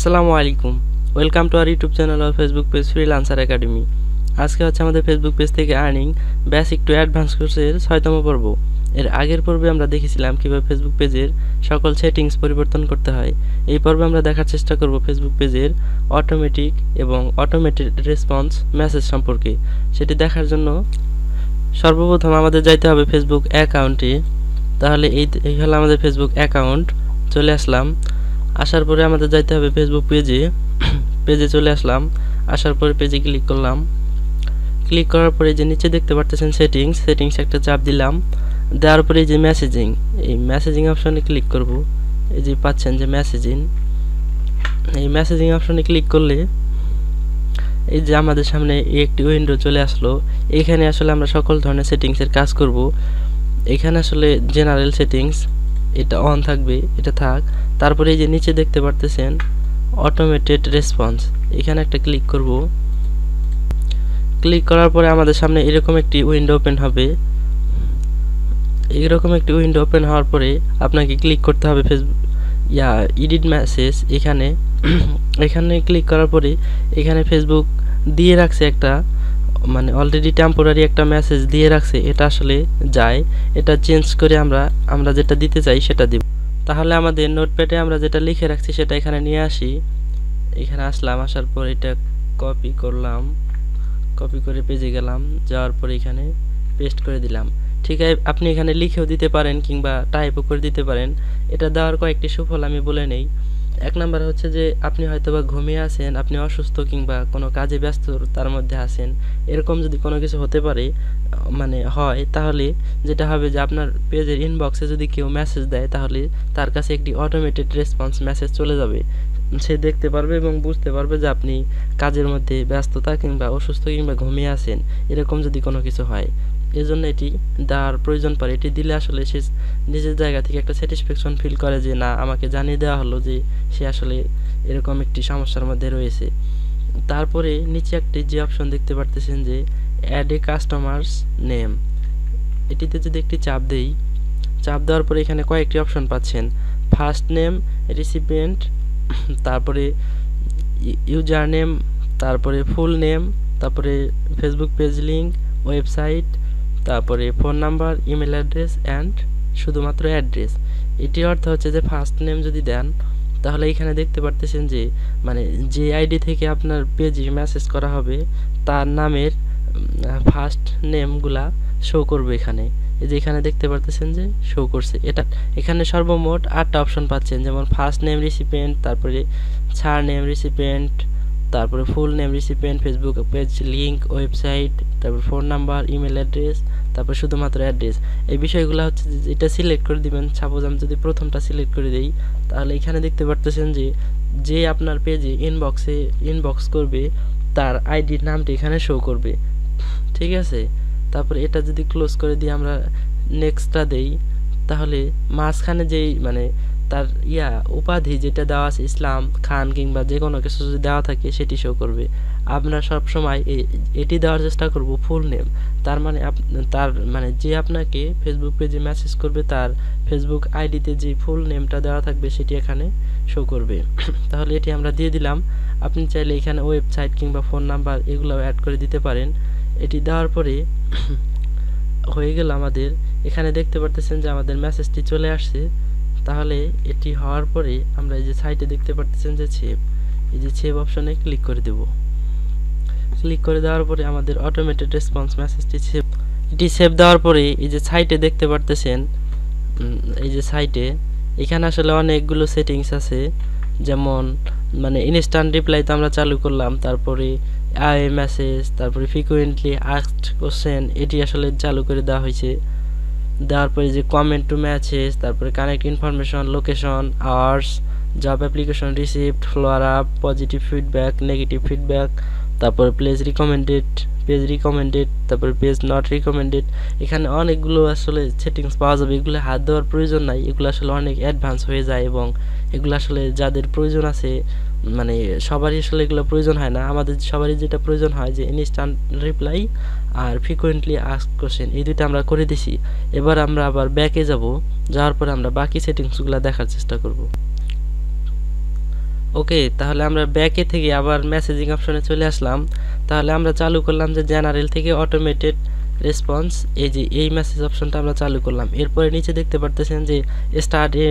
আসসালামু আলাইকুম। Welcome to our YouTube channel আর ফেসবুক পেজ ফ্রিল্যান্সার একাডেমি। আজকে হচ্ছে আমাদের ফেসবুক পেজ থেকে আর্নিং বেসিক টু অ্যাডভান্স কোর্সের 6তম পর্ব। এর আগের পর্বে আমরা দেখেছিলাম কিভাবে ফেসবুক পেজের সকল সেটিংস পরিবর্তন করতে হয়। এই পর্বে আমরা দেখার চেষ্টা করব ফেসবুক পেজের অটোমেটিক এবং অটোমেটেড রেসপন্স মেসেজ সম্পর্কে। সেটি দেখার জন্য সর্বপ্রথম আমাদের যাইতে হবে ফেসবুক অ্যাকাউন্টে। তাহলে এই হলো আমাদের ফেসবুক অ্যাকাউন্ট। চলে আসলাম। আসার পরে আমাদের যাইতে হবে ফেসবুক পেজে চলে আসলাম। আসার পরে পেজে ক্লিক করলাম। ক্লিক করার পরে যে নিচে দেখতে পারতেছেন সেটিংস একটা চাপ দিলাম। দেওয়ার পরে এই যে মেসেজিং অপশনে ক্লিক করব। এই যে পাচ্ছেন যে মেসেজিং অপশনে ক্লিক করলে এই যে আমাদের সামনে একটি উইন্ডো চলে আসলো। এখানে আসলে আমরা সকল ধরনের সেটিংসের কাজ করব। এখানে আসলে জেনারেল সেটিংস এটা অন থাকবে, এটা থাক। তারপরে এই যে নিচে দেখতে পারতেছেন অটোমেটেড রেসপন্স, এখানে একটা ক্লিক করব। ক্লিক করার পরে আমাদের সামনে এরকম একটি উইন্ডো ওপেন হবে। এরকম একটি উইন্ডো ওপেন হওয়ার পরে আপনাকে ক্লিক করতে হবে ফেসবুক এডিট মেসেজ। এখানে ক্লিক করার পরে এখানে ফেসবুক দিয়ে রাখছে একটা অলরেডি টেম্পোরারি একটা মেসেজ দিয়ে রাখছে। এটা আসলে এটা চেঞ্জ করে আমরা যেটা দিতে চাই সেটা দিব। তাহলে আমাদের নোটপ্যাডে আমরা যেটা লিখে রাখছি সেটা এখানে নিয়ে আসি। এখানে আসলাম, আসার পর এটা কপি করলাম, কপি করে পেজে গেলাম, যাওয়ার পর এখানে পেস্ট করে দিলাম। ঠিক আছে, আপনি এখানে লিখেও দিতে পারেন কিংবা টাইপও করে দিতে পারেন। এটা দেওয়ার কয়েকটি সুফল আমি বলে নেই। এক নাম্বার হচ্ছে যে আপনি হয়তোবা ঘুমিয়ে আছেন, আপনি অসুস্থ কিংবা কোনো কাজে ব্যস্ত তার মধ্যে আছেন, এরকম যদি কোনো কিছু হতে পারে হয়, তাহলে যেটা হবে যে আপনার পেজের ইনবক্সে যদি কেউ মেসেজ দেয় তাহলে তার কাছে একটি অটোমেটেড রেসপন্স মেসেজ চলে যাবে। সে দেখতে পারবে এবং বুঝতে পারবে যে আপনি কাজের মধ্যে ব্যস্ততা কিংবা অসুস্থ কিংবা ঘুমিয়ে আছেন, এরকম যদি কোনো কিছু হয়। এজন্য এটি দেওয়ার প্রয়োজন পড়ে। এটি দিলে আসলে সে নিজের জায়গা থেকে একটা স্যাটিসফ্যাকশন ফিল করে যে না, আমাকে জানিয়ে দেওয়া হলো যে সে আসলে এরকম একটি সমস্যার মধ্যে রয়েছে। তারপরে নিচে একটি যে অপশন দেখতে পারতেছেন যে অ্যাড এ কাস্টমার্স নেম, এটিতে যদি একটি চাপ দেই, চাপ দেওয়ার পরে এখানে কয়েকটি অপশন পাচ্ছেন। ফার্স্ট নেম, রিসিপিয়েন্ট, তারপরে ইউজার নেম, তারপরে ফুল নেম, তারপরে ফেসবুক পেজ লিঙ্ক, ওয়েবসাইট, তারপরে phone number, email address and শুধুমাত্র অ্যাড্রেস। এটির অর্থ হচ্ছে যে ফার্স্ট নেম যদি দেন তাহলে এখানে দেখতে পারতেছেন যে যে আইডি থেকে আপনার পেজে মেসেজ করা হবে তার নামের ফার্স্ট নেমগুলা শো করবে এখানে। এই যে এখানে দেখতে পারতেছেন যে শো করছে। এখানে সর্বমোট 8টা অপশন পাচ্ছেন, যেমন ফার্স্ট নেম রিসিপিয়েন্ট, তারপরে সার নেম রিসিপিয়েন্ট, তারপরে full name recipient, Facebook page link, website, তারপর ফোন নাম্বার, ইমেল অ্যাড্রেস, তারপর শুধুমাত্র অ্যাড্রেস। এই বিষয়গুলো হচ্ছে এটা সিলেক্ট করে দিবেন। সাপোজ আমি যদি প্রথমটা সিলেক্ট করে দেই তাহলে এখানে দেখতে পারতেছেন যে আপনার পেজে ইনবক্স করবে তার আইডির নামটি এখানে শো করবে। ঠিক আছে, তারপরে এটা যদি ক্লোজ করে দিয়ে আমরা নেক্সটটা দেই তাহলে মাঝখানে যেই তার উপাধি যেটা দেওয়া আছে ইসলাম খান কিংবা যে কোনো কিছু যদি দেওয়া থাকে সেটি শো করবে। আমরা সবসময় এটি দেওয়ার চেষ্টা করব ফুল নেম। তার যে আপনাকে ফেসবুক পেজে মেসেজ করবে তার ফেসবুক আইডিতে যে ফুল নেমটা দেওয়া থাকবে সেটি এখানে শো করবে। তাহলে এটি আমরা দিয়ে দিলাম। আপনি চাইলে এখানে ওয়েবসাইট কিংবা ফোন নাম্বার এগুলোও অ্যাড করে দিতে পারেন। এটি দেওয়ার পরে হয়ে গেল আমাদের। এখানে দেখতে পারতেছেন যে আমাদের মেসেজটি চলে আসছে। তাহলে এটি হওয়ার পরে আমরা এই যে সাইটে দেখতে পারতেছেন যে এই যে সেভ অপশনে ক্লিক করে দেব। ক্লিক করে দেওয়ার পরে আমাদের অটোমেটেড রেসপন্স মেসেজটি সেভ দেওয়ার পরে এই যে সাইটে দেখতে পারতেছেন, এই যে সাইটে এখানে আসলে অনেকগুলো সেটিংস আছে। যেমন ইনস্ট্যান্ট রিপ্লাই তো আমরা চালু করলাম, তারপরে আই মেসেজ, তারপরে ফ্রিকুয়েন্টলি আস্কড কোশ্চেন এটি আসলে চালু করে দেওয়া হয়েছে। দেওয়ার পরে যে কমেন্ট টু মেসেজ, তারপরে connect information, location, hours, job application received, follower up, positive feedback, negative feedback, তারপরে পেজ রিকমেন্ডেড, তারপরে পেজ নট রিকমেন্ডেড। এখানে অনেকগুলো আসলে সেটিংস পাওয়া যাবে। এগুলো হাত দেওয়ার প্রয়োজন নাই, এগুলো আসলে অনেক অ্যাডভান্স হয়ে যায় এবং এগুলো আসলে যাদের প্রয়োজন আছে সবারই আসলে এগুলো প্রয়োজন হয় না। আমাদের সবারই যেটা প্রয়োজন হয় যে ইনস্ট্যান্ট রিপ্লাই আর ফ্রিকুয়েন্টলি আস্কড কোশ্চেন, এই দুইটা আমরা করে দিছি। এবার আমরা আবার ব্যাকে যাওয়ার পরে আমরা বাকি সেটিংসগুলো দেখার চেষ্টা করব। ওকে, তাহলে আমরা ব্যাকে থেকে আবার মেসেজিং অপশনে চলে আসলাম। তাহলে আমরা চালু করলাম যে জেনারেল থেকে অটোমেটেড রেসপন্স, এই যে এই মেসেজ অপশনটা আমরা চালু করলাম। এরপরে নিচে দেখতে পারতেছেন যে স্টার্ট এ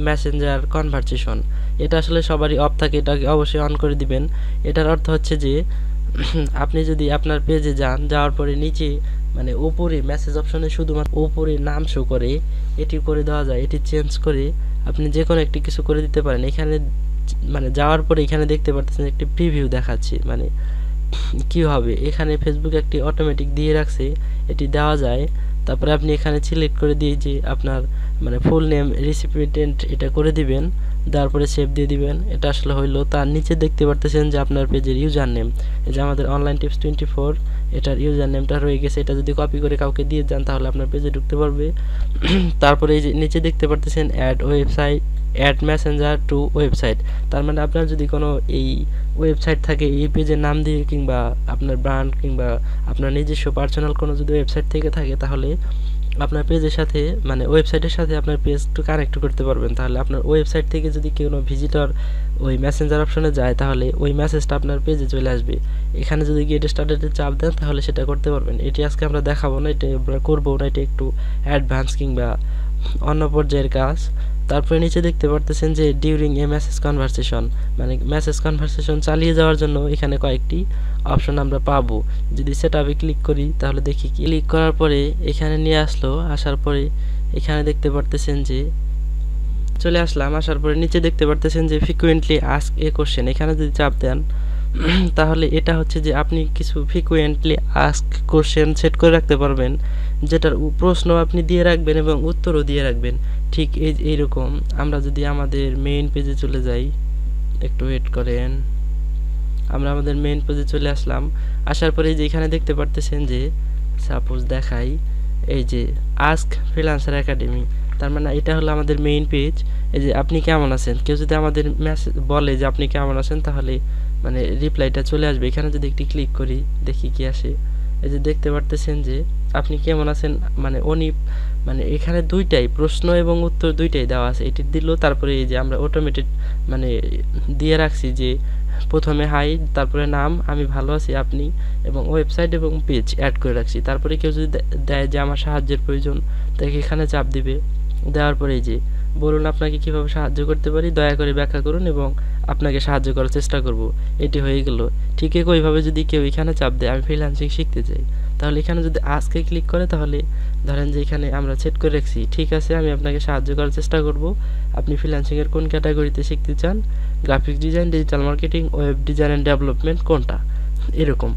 মেসেঞ্জার কনভারসেশন, এটা আসলে সবারই অফ থাকে, এটাকে অবশ্যই অন করে দিবেন। এটার অর্থ হচ্ছে যে আপনি যদি আপনার পেজে যাওয়ার পরে নিচে মানে উপরে মেসেজ অপশনে শুধুমাত্র উপরে নাম শো করে, এটি করে দেওয়া যায়। এটি চেঞ্জ করে আপনি যে কোনো একটি কিছু করে দিতে পারেন। এখানে মানে যাওয়ার পরে এখানে দেখতে পারতেছেন একটি প্রিভিউ দেখাচ্ছে, মানে কি হবে এখানে ফেসবুক একটি অটোমেটিক দিয়ে রাখছে, এটি দেওয়া যায়। তারপরে আপনি এখানে সিলেক্ট করে দিয়ে যে আপনার মানে ফুল নেম রিসিপিয়েন্ট এটা করে দিবেন, দেওয়ার পরে সেভ দিয়ে দিবেন। এটা আসলে হইলো। তার নিচে দেখতে পারতেছেন যে আপনার পেজের ইউজার নেম, এই যে আমাদের অনলাইন টিপস 24 এটার ইউজার নেমটা রয়ে গেছে। এটা যদি কপি করে কাউকে দিয়ে যান তাহলে আপনার পেজে ঢুকতে পারবে। তারপরে এই যে নিচে দেখতে পারতেছেন add website, add messenger to website. তার মানে আপনার যদি কোনো এই ওয়েবসাইট থাকে এই পেজের নাম দিয়ে, কিংবা আপনার ব্র্যান্ড কিংবা আপনার নিজস্ব পার্সোনাল কোনো যদি ওয়েবসাইট থেকে থাকে, তাহলে আপনার পেজের সাথে মানে ওয়েবসাইটের সাথে আপনার পেজটা কানেক্ট করতে পারবেন। তাহলে আপনার ওয়েবসাইট থেকে যদি কোনো ভিজিটর ওই মেসেঞ্জার অপশনে যায় তাহলে ওই মেসেজটা আপনার পেজে চলে আসবে। এখানে যদি গেট স্টার্টেডে চাপ দেন তাহলে সেটা করতে পারবেন। এটি আজকে আমরা দেখাবো না, এটা আমরা করবো না, এটা একটু অ্যাডভান্স কিংবা অন্য পর্যায়ের কাজ। তারপরে নিচে দেখতে পারতেছেন যে ডিউরিং এ মেসেজ কনভারসেশন, মানে মেসেজ কনভারসেশন চালিয়ে যাওয়ার জন্য এখানে কয়েকটি অপশন আমরা পাবো। যদি সেটআপে ক্লিক করি তাহলে দেখি, ক্লিক করার পরে এখানে নিয়ে আসলো। আসার পরে এখানে দেখতে পারতেছেন যে চলে আসলাম। আসার পরে নিচে দেখতে পারতেছেন যে ফ্রিকুয়েন্টলি আস্ক এ কোশ্চেন, এখানে যদি চাপ দেন তাহলে এটা হচ্ছে যে আপনি কিছু ফ্রিকুয়েন্টলি আস্ক কোশ্চেন সেট করে রাখতে পারবেন, যেটার প্রশ্ন আপনি দিয়ে রাখবেন এবং উত্তরও দিয়ে রাখবেন। ঠিক এইরকম আমরা যদি আমাদের মেইন পেজে চলে যাই, একটু ওয়েট করেন, আমরা আমাদের মেইন পেজে চলে আসলাম। আসার পরে যে এখানে দেখতে পারতেছেন যে সাপোজ দেখাই, এই যে আস্ক ফ্রিল্যান্সার একাডেমি, তার মানে এটা হলো আমাদের মেইন পেজ। এই যে আপনি কেমন আছেন, কেউ যদি আমাদের মেসেজ বলে যে আপনি কেমন আছেন তাহলে মানে রিপ্লাইটা চলে আসবে। এখানে যদি একটি ক্লিক করি দেখি কি আসে। এই যে দেখতে পারতেছেন যে আপনি কেমন আছেন, মানে উনি মানে এখানে দুইটাই প্রশ্ন এবং উত্তর দুইটাই দেওয়া আছে, এটি দিল। তারপরে এই যে আমরা অটোমেটেড মানে দিয়ে রাখছি যে প্রথমে হাই, তারপরে নাম, আমি ভালো আছি আপনি, এবং ওয়েবসাইট এবং পেজ অ্যাড করে রাখছি। তারপরে কেউ যদি দেয় যে আমার সাহায্যের প্রয়োজন, তাকে এখানে চাপ দিবে। দেওয়ার পরে এই যে বলুন আপনাকে কিভাবে সাহায্য করতে পারি, দয়া করে ব্যাখ্যা করুন এবং আপনাকে সাহায্য করার চেষ্টা করব। এটি হয়ে গেল। ঠিক একইভাবে যদি কেউ এখানে চাপ দেয় আমি ফ্রিল্যান্সিং শিখতে চাই, তাহলে এখানে যদি আজকে ক্লিক করে তাহলে ধরেন যে এখানে আমরা সেট করে রাখছি ঠিক আছে আমি আপনাকে সাহায্য করার চেষ্টা করব, আপনি ফ্রিল্যান্সিংয়ের কোন ক্যাটাগরিতে শিখতে চান, graphics design, digital marketing, web design and development কোনটা, এরকম।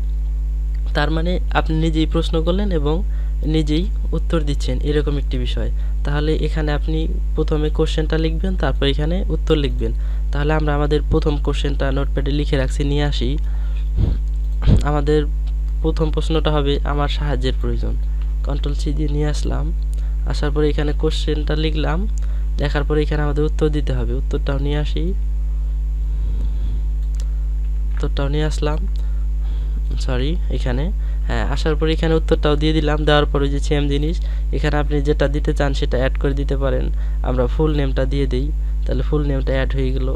তার মানে আপনি নিজেই প্রশ্ন করলেন এবং নিজেই উত্তর দিচ্ছেন, এরকম একটি বিষয়। তাহলে এখানে আপনি প্রথমে কোশ্চেনটা লিখবেন, তারপর এখানে উত্তর লিখবেন। তাহলে আমরা আমাদের প্রথম কোশ্চেনটা নোটপ্যাডে লিখে রাখছি, নিয়ে আসি। আমাদের প্রথম প্রশ্নটা হবে আমার সাহায্যের প্রয়োজন, কন্ট্রোল সি দিয়ে নিয়ে আসলাম। আসার পরে এখানে কোশ্চেনটা লিখলাম, লেখার পরে এখানে আমাদের উত্তর দিতে হবে। উত্তরটাও নিয়ে আসি, উত্তরটাও নিয়ে আসলাম, সরি এখানে, হ্যাঁ আসার পরে এখানে উত্তরটাও দিয়ে দিলাম। দেওয়ার পরে যে সেম জিনিস এখানে আপনি যেটা দিতে চান সেটা অ্যাড করে দিতে পারেন। আমরা ফুল নেমটা দিয়ে দিই, তাহলে ফুল নেমটা অ্যাড হয়ে গেল।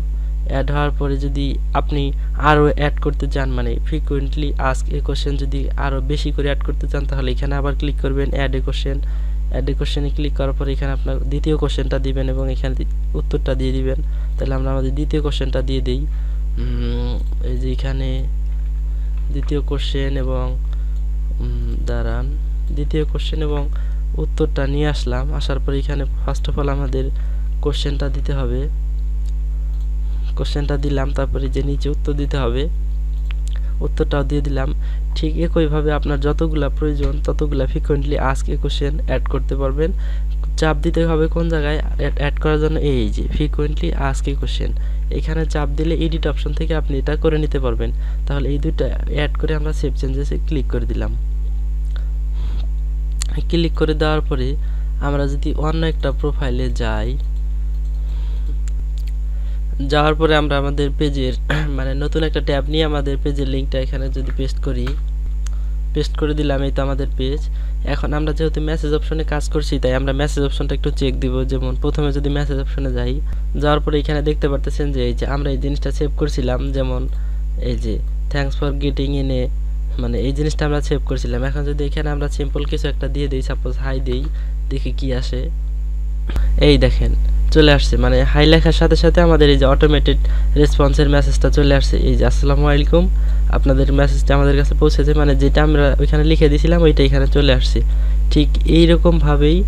অ্যাড হওয়ার পরে যদি আপনি আরও অ্যাড করতে চান, মানে ফ্রিকুয়েন্টলি আস্ক এ কোশ্চেন যদি আরও বেশি করে অ্যাড করতে চান, তাহলে এখানে আবার ক্লিক করবেন add a question. Add a কোশ্চেনে ক্লিক করার পরে এখানে আপনার দ্বিতীয় কোশ্চেনটা দিবেন এবং এখানে উত্তরটা দিয়ে দিবেন। তাহলে আমরা আমাদের দ্বিতীয় কোশ্চেনটা দিয়ে দিই। এই যে এখানে দ্বিতীয় কোশ্চেন এবং দাঁড়ান, দ্বিতীয় কোশ্চেন এবং উত্তরটা নিয়ে আসলাম। আসার পরে এখানে ফার্স্ট অফ অল আমাদের কোশ্চেনটা দিতে হবে, কোশ্চেনটা দিলাম, তারপরে যে নিচে উত্তর দিতে হবে, উত্তরটাও দিয়ে দিলাম। ঠিক একইভাবে আপনার যতগুলা প্রয়োজন ততগুলা frequently ask a question add করতে পারবেন। চাপ দিতে হবে কোন জায়গায় অ্যাড করার জন্য, এই যে ফ্রিকোয়েন্টলি আস্ক এ কোশ্চেন, এখানে চাপ দিলে এডিট অপশন থেকে আপনি এটা করে নিতে পারবেন। তাহলে এই দুটো অ্যাড করে আমরা সেভ চেঞ্জেসে ক্লিক করে দিলাম। ক্লিক করে দেওয়ার পরে আমরা যদি অন্য একটা প্রোফাইলে যাই, যাওয়ার পরে আমরা আমাদের পেজের মানে নতুন একটা ট্যাব নিয়ে আমাদের পেজের লিঙ্কটা এখানে যদি পেস্ট করি, পেস্ট করে দিলাম, এই তো আমাদের পেজ। এখন আমরা যেহেতু মেসেজ অপশনে কাজ করছি, তাই আমরা মেসেজ অপশনটা একটু চেক দিব। যেমন প্রথমে যদি মেসেজ অপশনে যাই, যাওয়ার পরে এখানে দেখতে পারতেছেন যে এই যে আমরা এই জিনিসটা সেভ করছিলাম, যেমন এই যে thanks for getting in a, মানে এই জিনিসটা আমরা সেভ করছিলাম। এখন যদি এখানে আমরা সিম্পল কিছু একটা দিয়ে দিই, সাপোজ হাই দিই, দেখি কি আসে। এই দেখেন চলে আসছে, মানে হাই লেখার সাথে সাথে আমাদের এই যে অটোমেটেড রেসপন্সের মেসেজটা চলে আসছে। এই যে আসসালামু আলাইকুম, আপনাদের মেসেজটা আমাদের কাছে পৌঁছেছে, মানে যেটা আমরা ওইখানে লিখে দিয়েছিলাম ওইটা এখানে চলে আসছে। ঠিক এইরকমভাবেই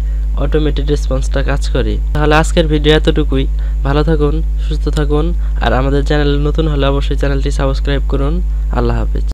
অটোমেটেড রেসপন্সটা কাজ করে। তাহলে আজকের ভিডিও এতটুকুই। ভালো থাকুন, সুস্থ থাকুন, আর আমাদের চ্যানেল নতুন হলে অবশ্যই চ্যানেলটি সাবস্ক্রাইব করুন। আল্লাহ হাফেজ।